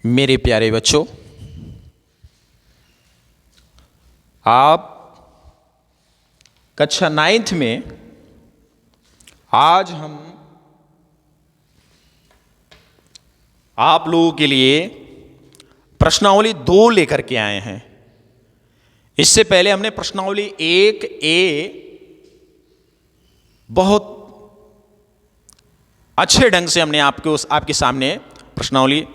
मेरे प्यारे बच्चों, आप कक्षा 9th में आज हम आप लोगों के लिए प्रश्नावली 2 लेकर के आए हैं। इससे पहले हमने प्रश्नावली 1A बहुत अच्छे ढंग से हमने आपके सामने प्रश्नावली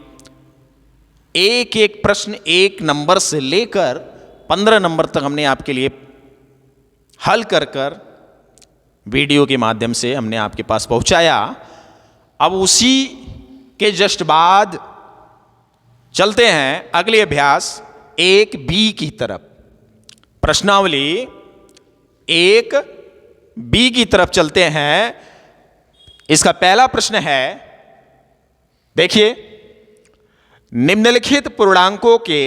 एक एक प्रश्न 1 नंबर से लेकर 15 नंबर तक हमने आपके लिए हल कर वीडियो के माध्यम से हमने आपके पास पहुंचाया। अब उसी के जस्ट बाद चलते हैं अगले अभ्यास 1B की तरफ। प्रश्नावली 1B की तरफ चलते हैं। इसका पहला प्रश्न है, देखिए, निम्नलिखित पूर्णांकों के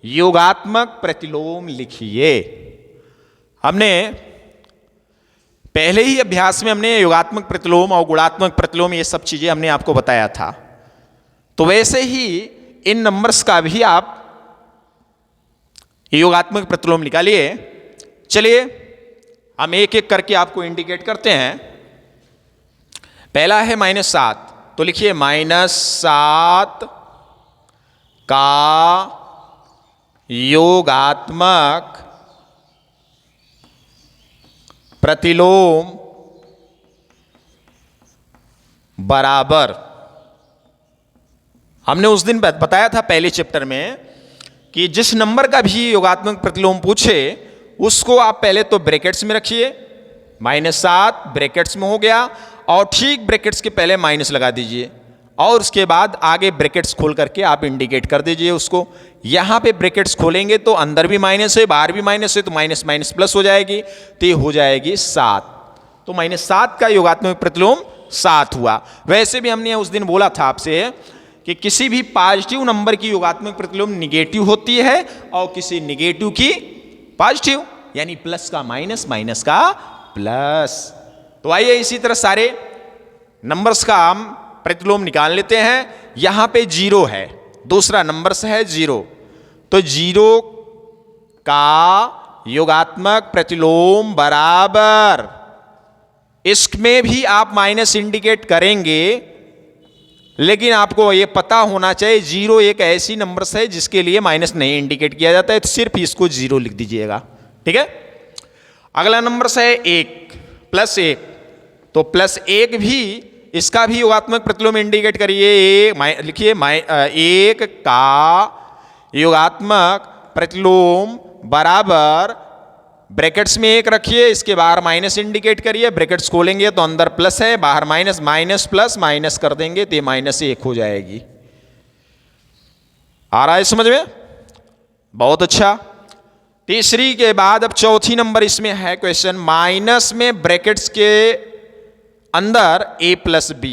योगात्मक प्रतिलोम लिखिए। हमने पहले ही अभ्यास में हमने योगात्मक प्रतिलोम और गुणात्मक प्रतिलोम ये सब चीजें हमने आपको बताया था। तो वैसे ही इन नंबर्स का भी आप योगात्मक प्रतिलोम निकालिए। चलिए हम एक एक करके आपको इंडिकेट करते हैं। पहला है -7, तो लिखिए -7 का योगात्मक प्रतिलोम बराबर। हमने उस दिन बताया था पहले चैप्टर में कि जिस नंबर का भी योगात्मक प्रतिलोम पूछे उसको आप पहले तो ब्रैकेट्स में रखिए। -7 ब्रैकेट्स में हो गया और ठीक ब्रैकेट्स के पहले माइनस लगा दीजिए और उसके बाद आगे ब्रैकेट्स खोल करके आप इंडिकेट कर दीजिए उसको। यहां पे ब्रैकेट्स खोलेंगे तो अंदर भी माइनस है, बाहर भी माइनस है, तो माइनस माइनस प्लस हो जाएगी, तो ये हो जाएगी 7। तो -7 का योगात्मक प्रतिलोम 7 हुआ। वैसे भी हमने उस दिन बोला था आपसे कि किसी भी पॉजिटिव नंबर की योगात्मक प्रतिलोम निगेटिव होती है और किसी निगेटिव की पॉजिटिव, यानी प्लस का माइनस, माइनस का प्लस। तो आइए इसी तरह सारे नंबर्स का हम प्रतिलोम निकाल लेते हैं। यहां पे 0 है, दूसरा नंबर से है 0, तो 0 का योगात्मक प्रतिलोम बराबर। इसमें भी आप माइनस इंडिकेट करेंगे, लेकिन आपको यह पता होना चाहिए 0 एक ऐसी नंबर है जिसके लिए माइनस नहीं इंडिकेट किया जाता है, तो सिर्फ इसको 0 लिख दीजिएगा। ठीक है। अगला नंबर से है 1 +1, तो +1 भी, इसका भी योगात्मक प्रतिलोम इंडिकेट करिए। लिखिए 1 का योगात्मक प्रतिलोम बराबर, ब्रैकेट्स में 1 रखिए, इसके बाहर माइनस इंडिकेट करिए, ब्रैकेट्स खोलेंगे तो अंदर प्लस है, बाहर माइनस, माइनस प्लस माइनस कर देंगे तो ये -1 हो जाएगी। आ रहा है समझ में? बहुत अच्छा। तीसरी के बाद अब चौथी नंबर इसमें है क्वेश्चन, माइनस में ब्रैकेट्स के अंदर A + B।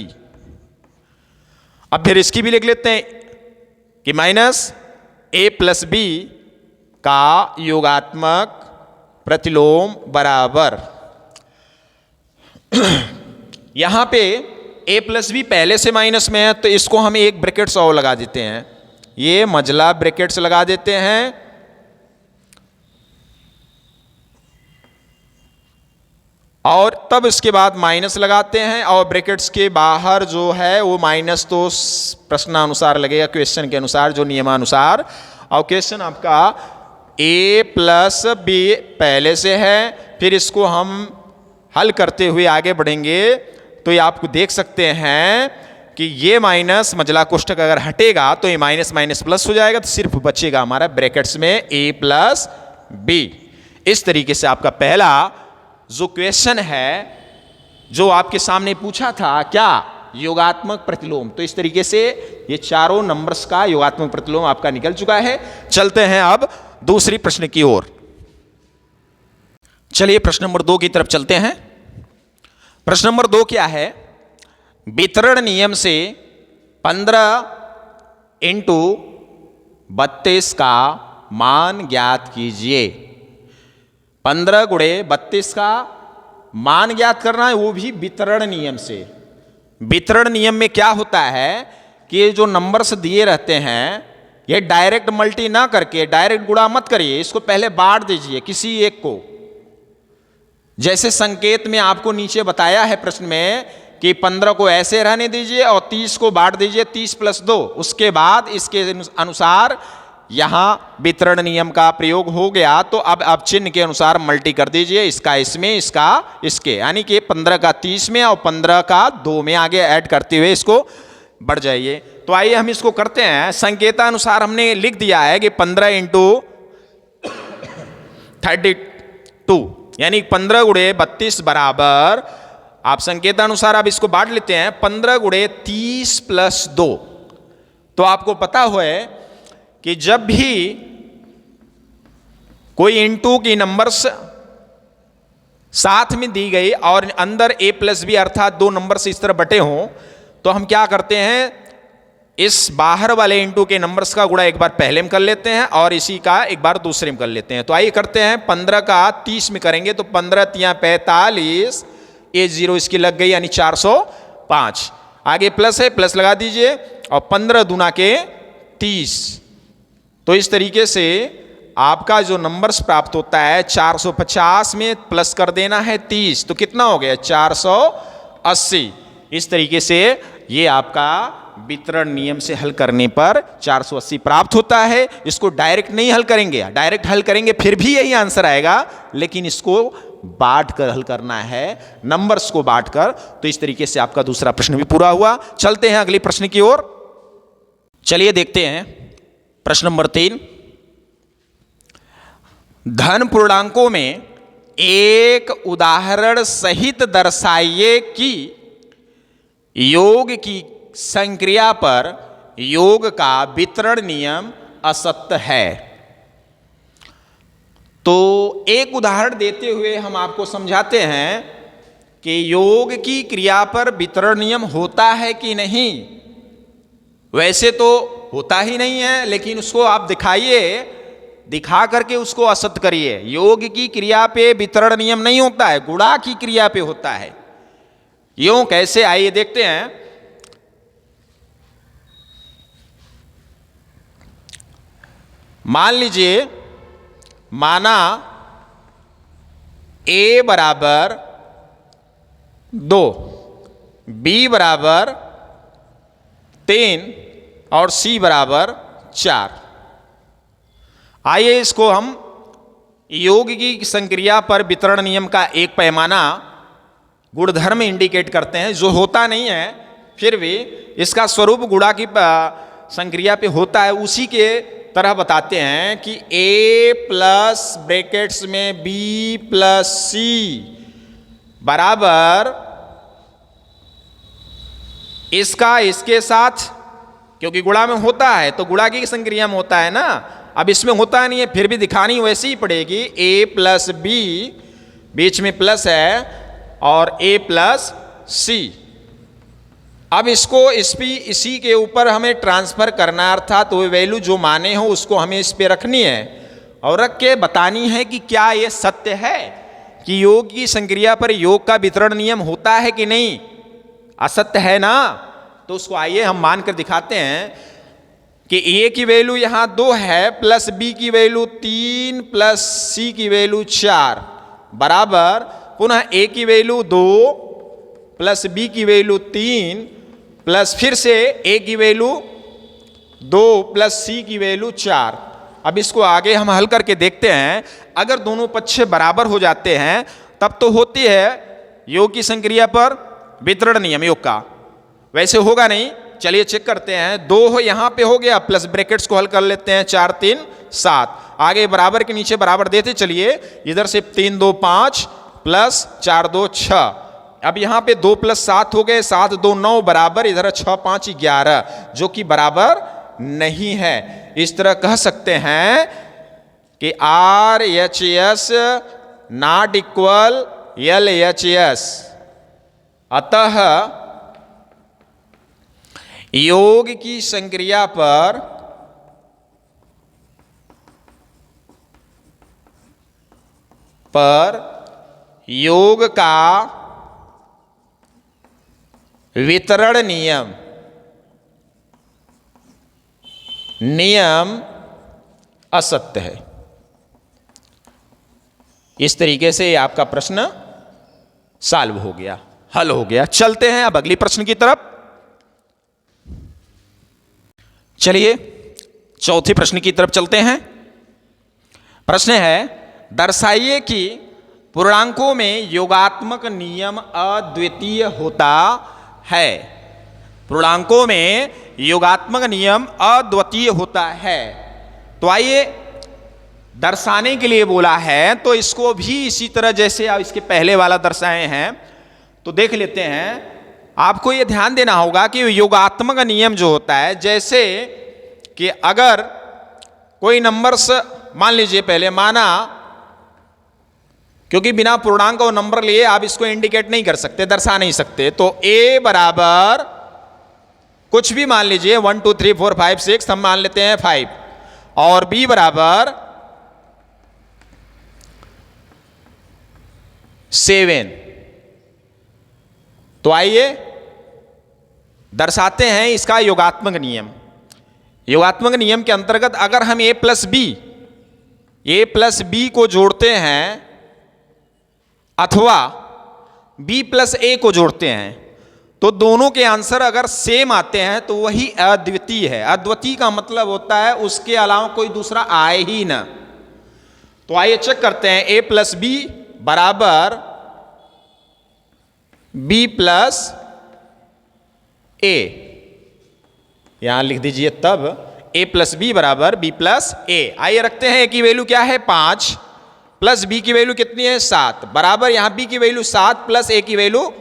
अब फिर इसकी भी लिख लेते हैं कि -A + B का योगात्मक प्रतिलोम बराबर। यहां पे A + B पहले से माइनस में है, तो इसको हम एक ब्रैकेट्स और लगा देते हैं, ये मझला ब्रैकेट्स लगा देते हैं। और तब इसके बाद माइनस लगाते हैं और ब्रैकेट्स के बाहर जो है वो माइनस तो प्रश्नानुसार लगेगा, क्वेश्चन के अनुसार, जो नियमानुसार। और क्वेश्चन आपका A + B पहले से है, फिर इसको हम हल करते हुए आगे बढ़ेंगे तो ये आपको देख सकते हैं कि ये माइनस मझला कोष्ठक अगर हटेगा तो ये माइनस माइनस प्लस हो जाएगा, तो सिर्फ बचेगा हमारा ब्रैकेट्स में A + B। इस तरीके से आपका पहला जो क्वेश्चन है जो आपके सामने पूछा था, क्या योगात्मक प्रतिलोम, तो इस तरीके से ये चारों नंबर्स का योगात्मक प्रतिलोम आपका निकल चुका है। चलते हैं अब दूसरी प्रश्न की ओर। चलिए प्रश्न नंबर 2 की तरफ चलते हैं। प्रश्न नंबर 2 क्या है? वितरण नियम से 15 × 32 का मान ज्ञात कीजिए। 15 × 32 का मान ज्ञात करना है, वो भी वितरण नियम से। वितरण नियम में क्या होता है कि ये जो नंबर्स दिए रहते हैं ये डायरेक्ट मल्टी ना करके डायरेक्ट गुणा मत करिए, इसको पहले बांट दीजिए किसी एक को। जैसे संकेत में आपको नीचे बताया है प्रश्न में कि 15 को ऐसे रहने दीजिए और 30 को बांट दीजिए 30 + 2, उसके बाद इसके अनुसार यहां वितरण नियम का प्रयोग हो गया। तो अब चिन्ह के अनुसार मल्टी कर दीजिए, इसका इसमें, इसका इसके, यानी कि 15 का 30 में और 15 का 2 में आगे ऐड करते हुए इसको बढ़ जाइए। तो आइए हम इसको करते हैं। संकेतानुसार हमने लिख दिया है कि 15 × 32 यानी 15 × 32 बराबर, आप संकेतानुसार अब इसको बांट लेते हैं, 15 × 30 + 2। तो आपको पता है कि जब भी कोई इंटू की नंबर्स साथ में दी गई और अंदर a + b अर्थात दो नंबर्स इस तरह बटे हों, तो हम क्या करते हैं, इस बाहर वाले इंटू के नंबर्स का गुणा एक बार पहले में कर लेते हैं और इसी का एक बार दूसरे में कर लेते हैं। तो आइए करते हैं, 15 का 30 में करेंगे तो 15 × 3 = 45, ये 0 इसकी लग गई यानी 405। आगे प्लस है, प्लस लगा दीजिए और 15 दूना के 30। तो इस तरीके से आपका जो नंबर्स प्राप्त होता है 450 में प्लस कर देना है 30, तो कितना हो गया 480। इस तरीके से ये आपका वितरण नियम से हल करने पर 480 प्राप्त होता है। इसको डायरेक्ट नहीं हल करेंगे, डायरेक्ट हल करेंगे फिर भी यही आंसर आएगा, लेकिन इसको बांट कर हल करना है, नंबर्स को बांट कर। तो इस तरीके से आपका दूसरा प्रश्न भी पूरा हुआ। चलते हैं अगले प्रश्न की ओर। चलिए देखते हैं प्रश्न नंबर 3। धन पूर्णांकों में एक उदाहरण सहित दर्शाइए कि योग की संक्रिया पर योग का वितरण नियम असत्य है। तो एक उदाहरण देते हुए हम आपको समझाते हैं कि योग की क्रिया पर वितरण नियम होता है कि नहीं। वैसे तो होता ही नहीं है, लेकिन उसको आप दिखाइए, दिखा करके उसको असत्य करिए। योग की क्रिया पे वितरण नियम नहीं होता है, गुणा की क्रिया पे होता है। यूं कैसे, आइए देखते हैं। मान लीजिए, माना a बराबर 2, b बराबर 3 और c बराबर 4। आइए इसको हम योग की संक्रिया पर वितरण नियम का एक पैमाना गुणधर्म इंडिकेट करते हैं, जो होता नहीं है फिर भी इसका स्वरूप गुणा की संक्रिया पे होता है, उसी के तरह बताते हैं कि a प्लस ब्रैकेट्स में b प्लस c बराबर इसका इसके साथ, क्योंकि गुणा में होता है तो गुणा की संक्रिया में होता है ना। अब इसमें होता नहीं है फिर भी दिखानी वैसे ही पड़ेगी। a प्लस b, बीच में प्लस है, और a प्लस c। अब इसको इसी के ऊपर हमें ट्रांसफर करना, अर्थात वो वैल्यू जो माने हो उसको हमें इस पे रखनी है और रख के बतानी है कि क्या ये सत्य है कि योग की संक्रिया पर योग का वितरण नियम होता है कि नहीं। असत्य है ना, तो उसको आइए हम मानकर दिखाते हैं कि a की वैल्यू यहां 2 है, प्लस b की वैल्यू 3 प्लस c की वैल्यू 4 बराबर पुनः a की वैल्यू 2 प्लस b की वैल्यू 3 प्लस फिर से a की वैल्यू 2 प्लस c की वैल्यू 4। अब इसको आगे हम हल करके देखते हैं। अगर दोनों पक्ष बराबर हो जाते हैं तब तो होती है योग की संक्रिया पर वितरण नियम योग का, वैसे होगा नहीं। चलिए चेक करते हैं। 2 यहां पे हो गया, प्लस ब्रैकेट्स को हल कर लेते हैं, 4 3 7, आगे बराबर के नीचे बराबर देते चलिए, इधर से 3 2 5 प्लस 4 2 6। अब यहां पे 2 प्लस 7 हो गए, 7 2 9 बराबर, इधर 6 5 11, जो कि बराबर नहीं है। इस तरह कह सकते हैं कि RHS नॉट इक्वल LHS। अतः योग की संक्रिया पर योग का वितरण नियम नियम असत्य है। इस तरीके से आपका प्रश्न सॉल्व हो गया, हल हो गया। चलते हैं अब अगली प्रश्न की तरफ। चलिए चौथे प्रश्न की तरफ चलते हैं। प्रश्न है, दर्शाइए कि पूर्णांकों में योगात्मक नियम अद्वितीय होता है। पूर्णांकों में योगात्मक नियम अद्वितीय होता है। तो आइए, दर्शाने के लिए बोला है तो इसको भी इसी तरह जैसे आप इसके पहले वाला दर्शाए हैं तो देख लेते हैं। आपको यह ध्यान देना होगा कि योगात्मक नियम जो होता है, जैसे कि अगर कोई नंबर्स मान लीजिए, पहले माना, क्योंकि बिना पूर्णांक और नंबर लिए आप इसको इंडिकेट नहीं कर सकते, दर्शा नहीं सकते, तो a बराबर कुछ भी मान लीजिए 1 2 3 4 5 6, हम मान लेते हैं 5, और b बराबर 7। तो आइए दर्शाते हैं इसका योगात्मक नियम। योगात्मक नियम के अंतर्गत अगर हम a प्लस बी को जोड़ते हैं अथवा b प्लस a को जोड़ते हैं तो दोनों के आंसर अगर सेम आते हैं तो वही अद्वितीय है। अद्वितीय का मतलब होता है उसके अलावा कोई दूसरा आए ही ना। तो आइए चेक करते हैं, a प्लस बी बराबर b प्लस a, यहां लिख दीजिए तब a प्लस बी बराबर b प्लस a। आइए रखते हैं a की वैल्यू क्या है 5, प्लस b की वैल्यू कितनी है 7, बराबर यहां b की वैल्यू 7 प्लस a की वैल्यू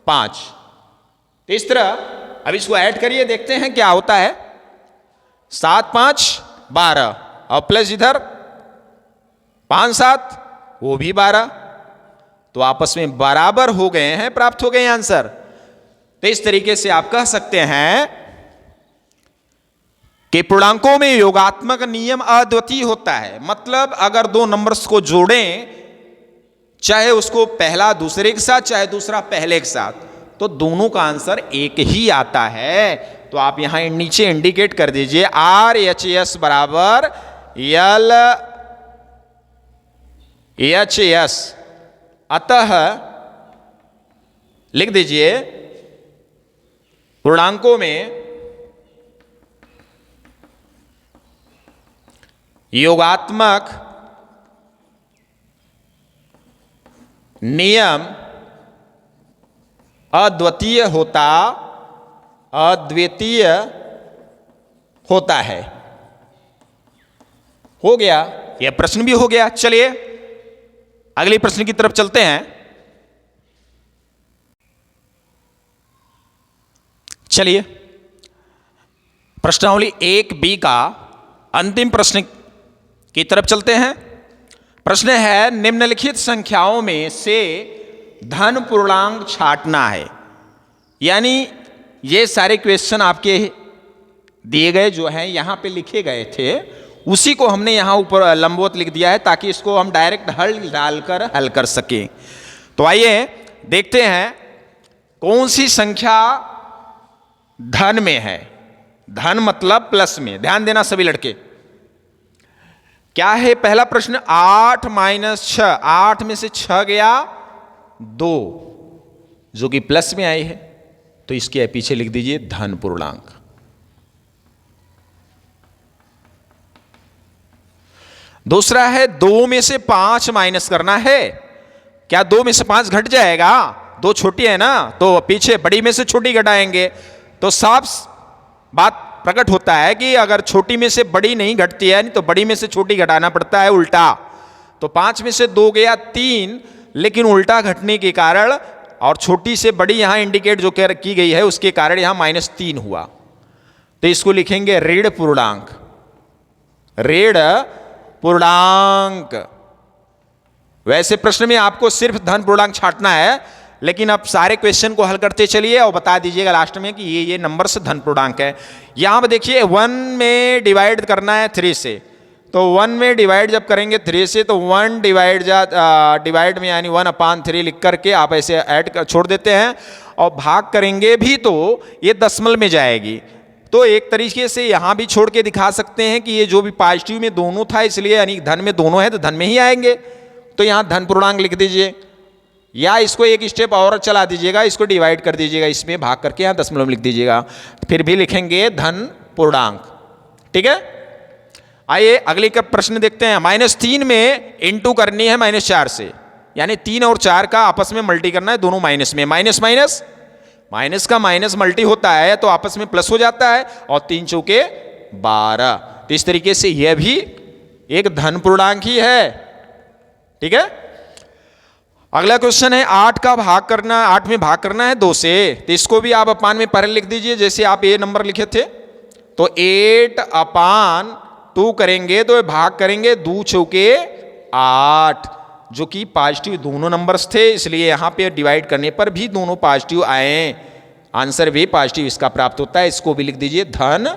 5। तो इस तरह अब इसको ऐड करिए, देखते हैं क्या होता है। 7 5 12 और प्लस इधर 5 7 वो भी 12, तो आपस में बराबर हो गए हैं, प्राप्त हो गए आंसर। तो इस तरीके से आप कह सकते हैं कि पूर्णांकों में योगात्मक नियम अद्वितीय होता है। मतलब अगर दो नंबर्स को जोड़ें, चाहे उसको पहला दूसरे के साथ चाहे दूसरा पहले के साथ, तो दोनों का आंसर एक ही आता है। तो आप यहां नीचे इंडिकेट कर दीजिए RHS बराबर LHS। अतः लिख दीजिए पूर्णांकों में योगात्मक नियम अद्वितीय होता है। हो गया, यह प्रश्न भी हो गया। चलिए अगले प्रश्न की तरफ चलते हैं। चलिए प्रश्नावली 1B का अंतिम प्रश्न की तरफ चलते हैं। प्रश्न है, निम्नलिखित संख्याओं में से धन पूर्णांक छांटना है। यानी ये सारे क्वेश्चन आपके दिए गए जो हैं यहां पे लिखे गए थे, उसी को हमने यहां ऊपर लंबवत लिख दिया है ताकि इसको हम डायरेक्ट हल डालकर हल कर सकें। तो आइए देखते हैं कौन सी संख्या धन में है। धन मतलब प्लस में, ध्यान देना सभी लड़के। क्या है पहला प्रश्न, 8 माइनस 6, 8 में से 6 गया 2, जो कि प्लस में आई है, तो इसके पीछे लिख दीजिए धन पूर्णांक। दूसरा है 2 में से 5 माइनस करना है। क्या 2 में से 5 घट जाएगा? 2 छोटी है ना, तो पीछे बड़ी में से छोटी घटाएंगे, तो साफ बात प्रकट होता है कि अगर छोटी में से बड़ी नहीं घटती है, नहीं तो बड़ी में से छोटी घटाना पड़ता है उल्टा। तो 5 में से 2 गया 3, लेकिन उल्टा घटने के कारण और छोटी से बड़ी यहां इंडिकेट जो की गई है उसके कारण यहां -3 हुआ। तो इसको लिखेंगे ऋण पूर्णांक। ऋण पूर्णांक। वैसे प्रश्न में आपको सिर्फ धन पूर्णांक छांटना है, लेकिन अब सारे क्वेश्चन को हल करते चलिए और बता दीजिएगा लास्ट में कि ये नंबर से धन पूर्णांक है। यहां पर देखिए 1 में डिवाइड करना है 3 से, तो 1 में डिवाइड जब करेंगे 3 से तो 1 डिवाइड में यानी 1/3 लिख करके आप ऐसे ऐड कर छोड़ देते हैं, और भाग करेंगे भी तो ये दशमलव में जाएगी। तो एक तरीके से यहां भी छोड़ के दिखा सकते हैं कि ये जो भी पॉजिटिव में दोनों था, इसलिए यानी धन में दोनों है तो धन में ही आएंगे। तो यहां धन पूर्णांक लिख दीजिए, या इसको एक स्टेप और चला दीजिएगा, इसको डिवाइड कर दीजिएगा, इसमें भाग करके यहां दशमलव लिख दीजिएगा, फिर भी लिखेंगे धन पूर्णांक। ठीक है, आइए अगले का प्रश्न देखते हैं। -3 में इंटू करनी है -4 से, यानी 3 और 4 का आपस में मल्टी करना है, दोनों माइनस में, माइनस माइनस माइनस का माइनस मल्टी होता है तो आपस में प्लस हो जाता है, और 3 चौके 12। तो इस तरीके से यह भी एक धन पूर्णांक ही है। ठीक है, अगला क्वेश्चन है 8 का भाग करना, 8 में भाग करना है 2 से, तो इसको भी आप अपान में पहले लिख दीजिए, जैसे आप ये नंबर लिखे थे। तो 8/2 करेंगे तो भाग करेंगे 2 चौके 8, जो कि पॉजिटिव दोनों नंबर्स थे, इसलिए यहां पे डिवाइड करने पर भी दोनों पॉजिटिव आए, आंसर भी पॉजिटिव इसका प्राप्त होता है। इसको भी लिख दीजिए धन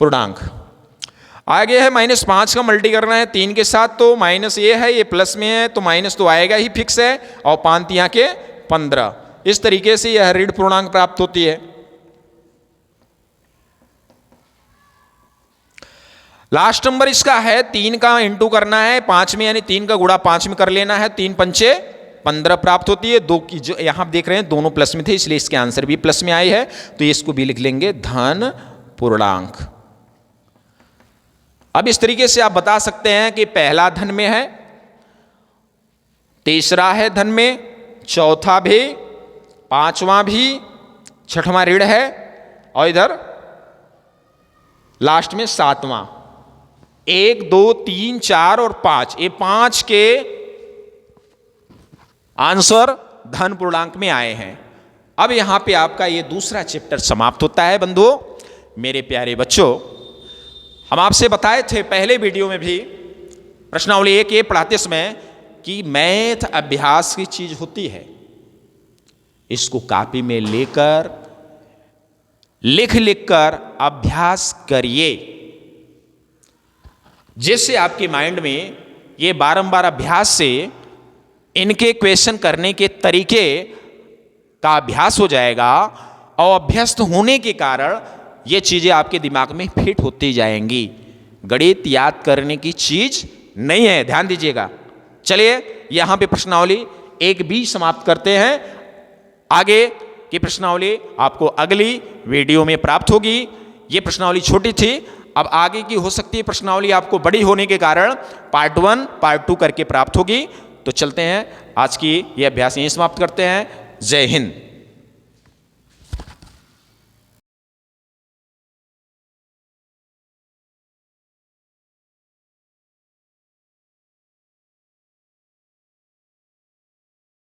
पूर्णांक। आगे है -5 का मल्टी करना है 3 के साथ, तो माइनस ये है, ये प्लस में है, तो माइनस तो आएगा ही, फिक्स है, और 5 यहाँ के 15। इस तरीके से यह ऋण पूर्णांक प्राप्त होती है। लास्ट नंबर इसका है 3 का इंटू करना है 5 में, यानी 3 का गुणा 5 में कर लेना है, 3 पंचे 15 प्राप्त होती है। 2 की जो यहां देख रहे हैं दोनों प्लस में थे, इसलिए इसके आंसर भी प्लस में आई है, तो इसको भी लिख लेंगे धन पूर्णांक। अब इस तरीके से आप बता सकते हैं कि पहला धन में है, तीसरा है धन में, चौथा भी, पांचवा भी, छठवां ऋण है, और इधर लास्ट में 7वां। 1 2 3 4 और 5, ये 5 के आंसर धन पूर्णांक में आए हैं। अब यहां पे आपका ये दूसरा चैप्टर समाप्त होता है। बंधुओं, मेरे प्यारे बच्चों, हम आपसे बताए थे पहले वीडियो में भी प्रश्नावली 1 ये पढ़ाते समय कि मैथ अभ्यास की चीज होती है, इसको कॉपी में लेकर लिख लिख कर अभ्यास करिए, जिससे आपके माइंड में ये बारंबार अभ्यास से इनके क्वेश्चन करने के तरीके का अभ्यास हो जाएगा, और अभ्यस्त होने के कारण ये चीजें आपके दिमाग में फिट होती जाएंगी। गणित याद करने की चीज नहीं है, ध्यान दीजिएगा। चलिए यहां पे प्रश्नावली 1 भी समाप्त करते हैं। आगे की प्रश्नावली आपको अगली वीडियो में प्राप्त होगी। ये प्रश्नावली छोटी थी, अब आगे की हो सकती है प्रश्नावली आपको बड़ी होने के कारण पार्ट 1 पार्ट 2 करके प्राप्त होगी। तो चलते हैं, आज की ये अभ्यास यहीं समाप्त करते हैं। जय हिंद।